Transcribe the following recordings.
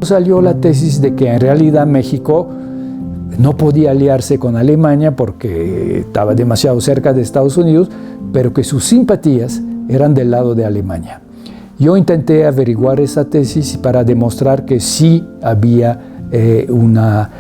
Salió la tesis de que en realidad México no podía aliarse con Alemania porque estaba demasiado cerca de Estados Unidos, pero que sus simpatías eran del lado de Alemania. Yo intenté averiguar esa tesis para demostrar que sí había una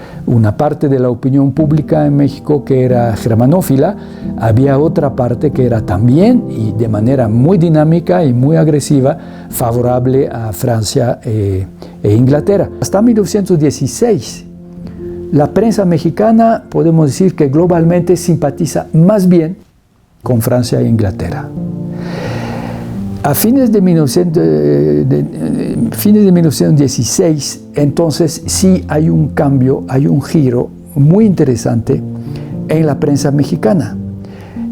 parte de la opinión pública en México que era germanófila, había otra parte que era también, y de manera muy dinámica y muy agresiva, favorable a Francia e Inglaterra. Hasta 1916, la prensa mexicana, podemos decir que globalmente simpatiza más bien con Francia e Inglaterra. A fines de 1916, entonces sí hay un cambio, hay un giro muy interesante en la prensa mexicana.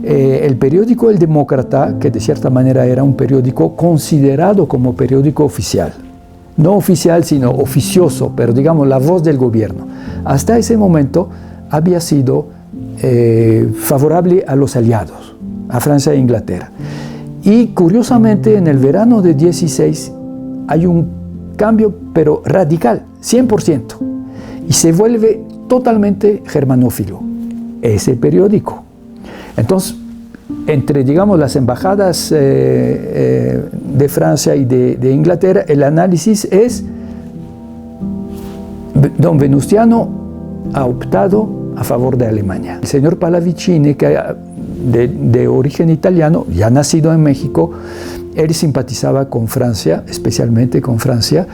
El periódico El Demócrata, que de cierta manera era un periódico considerado como periódico oficial, no oficial sino oficioso, pero digamos la voz del gobierno, hasta ese momento había sido favorable a los aliados, a Francia e Inglaterra. Y curiosamente en el verano de 16 hay un cambio pero radical, 100%, y se vuelve totalmente germanófilo ese periódico. Entonces, entre digamos las embajadas de Francia y de Inglaterra, el análisis es: don Venustiano ha optado a favor de Alemania. El señor Pallavicini, que de origen italiano, ya nacido en México, él simpatizaba con Francia, especialmente con Francia,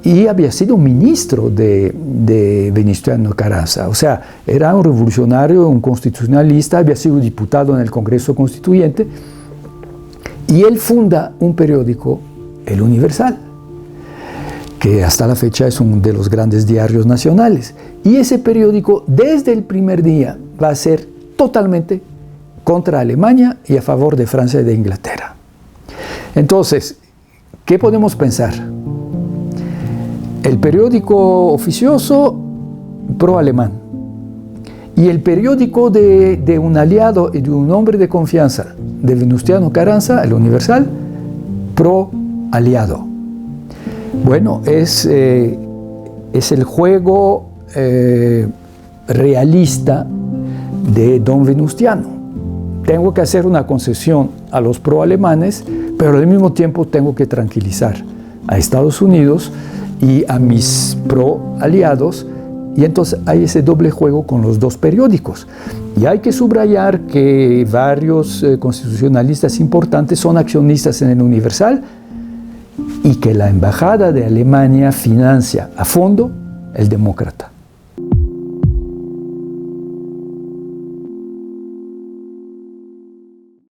y había sido ministro de Venustiano Carranza. O sea, era un revolucionario, un constitucionalista, había sido diputado en el Congreso Constituyente, y él funda un periódico, El Universal, que hasta la fecha es uno de los grandes diarios nacionales. Y ese periódico, desde el primer día, va a ser totalmente contra Alemania y a favor de Francia y de Inglaterra. Entonces, ¿qué podemos pensar? El periódico oficioso pro-alemán y el periódico de un aliado y de un hombre de confianza de Venustiano Carranza, El Universal, pro-aliado. Bueno, es el juego realista de don Venustiano. Tengo que hacer una concesión a los pro-alemanes, pero al mismo tiempo tengo que tranquilizar a Estados Unidos y a mis pro-aliados, y entonces hay ese doble juego con los dos periódicos. Y hay que subrayar que varios constitucionalistas importantes son accionistas en El Universal y que la Embajada de Alemania financia a fondo El Demócrata.